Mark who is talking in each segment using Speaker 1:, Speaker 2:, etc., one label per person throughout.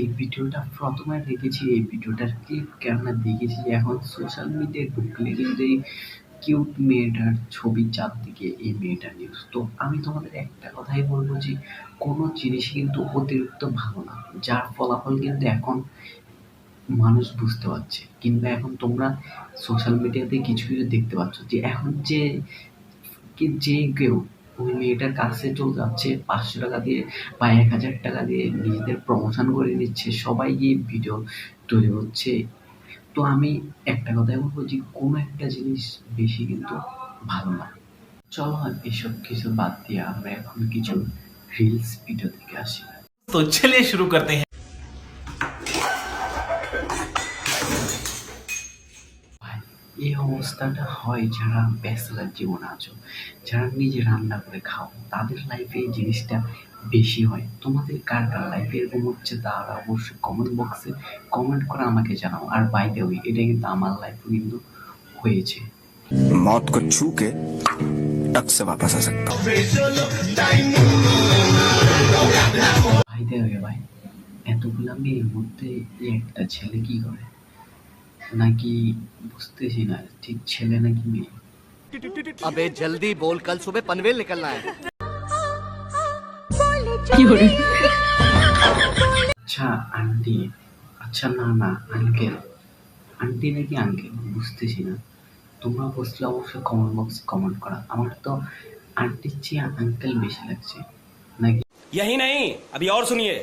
Speaker 1: এই ভিডিওটা প্রথমে দেখেছি, এই ভিডিওটার ক্লিপ কেননা দেখেছি যে এখন সোশ্যাল মিডিয়ায় ঢুকলে কিন্তু এই কিউট মেয়েটার ছবি চারদিকে এই মেয়েটার নিউজ। তো আমি তোমাদের একটা কথাই বলবো যে কোনো জিনিস কিন্তু অতিরিক্ত ভালো না, যার ফলাফল কিন্তু এখন মানুষ বুঝতে পারছে। কিংবা এখন তোমরা সোশ্যাল মিডিয়াতে কিছু কিছু দেখতে পাচ্ছ যে এখন যে কেউ ওই মেয়েটার কাছে চলে যাচ্ছে 500 টাকা দিয়ে বা 1000 টাকা দিয়ে নিজেদের প্রমোশন করে নিচ্ছে, সবাই গিয়ে ভিডিও তৈরি হচ্ছে। তো আমি একটা কথাই বলবো যে কোনো একটা জিনিস বেশি কিন্তু ভালো না। চলো এসব কিছু বাদ দিয়ে আমরা এখন কিছু রিলস ভিডিও দেখে আসি।
Speaker 2: तो चलिए शुरू करते हैं।
Speaker 1: ভাই, এই অবস্থাটা হয় যারা ব্যাচেলার জীবনে আছো, যারা নিজে রান্না করে খাও, তাদের লাইফে এই জিনিসটা বেশি হয়। তোমাদের কার কার লাইফে এরকম হচ্ছে তারা অবশ্যই কমেন্ট বক্সে কমেন্ট করে আমাকে জানাও। আর বাই দ্য ওয়ে, এটা কিন্তু আমার লাইফে কিন্তু হয়েছে।
Speaker 3: मौत को छू के टक से वापस आ सकता हूँ।
Speaker 1: ভাই দ্য ওয়ে ভাই, এতগুলা মেয়ের মধ্যে এই একটা ছেলে কি করে নাকি বুঝতেছি না ঠিক ছেলে নাকি মেয়ে।
Speaker 4: अबे जल्दी बोल, कल सुबह पनवेल निकलना है।
Speaker 1: আচ্ছা আন্টি, আচ্ছা না না আঙ্কেল, আন্টি নাকি আঙ্কেল বুঝতেছি না। তোমরা বুঝলে অবশ্যই কমেন্ট বক্সে কমেন্ট করা। আমার তো আন্টির চেয়ে আঙ্কেল বেশি লাগছে নাকি।
Speaker 2: यही नहीं, अभी और सुनिए।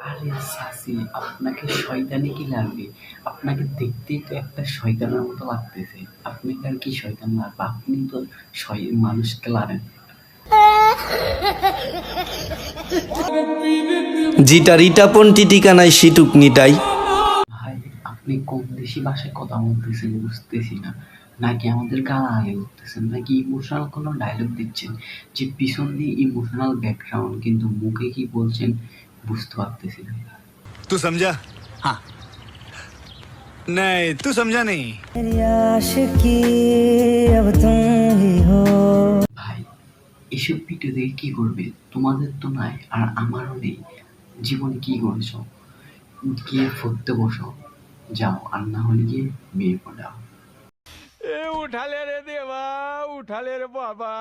Speaker 1: আরে সাসি, আপনাকে শয়তানি কি লাগবে? আপনাকে দেখতেই তো একটা শয়তানের মতো লাগতেছে। আপনি আর কি শয়তান লাগবে? আপনি তো মানুষকে লারেন।
Speaker 5: জিটা রিটাপন টিটিকানাই সিটুক নিটাই।
Speaker 1: ভাই, আপনি কোন দেশি ভাষায় কথা বলতেছেন বুঝতেছি না। নাকি আমাদের গালাগালি করতেছেন, নাকি ইমোশনাল কোনো ডায়লগ দিচ্ছেন যে পিছন দিয়ে ইমোশনাল ব্যাকগ্রাউন্ড, কিন্তু মুখে কি বলছেন বুঝতে পারতেছি না।
Speaker 3: तू समझा? हाँ। नहीं, तू समझा नहीं।
Speaker 1: ভাই, এসব ভিডিও দেখে কি করবে? তোমাদের তো নাই আর আমারও নেই। জীবনে কি করেছো? গিয়ে পড়তে বসো, যাও, আর না হলে গিয়ে বিয়ে পড়াও।
Speaker 6: उठा ले रे देवा, उठा ले रे बाबा।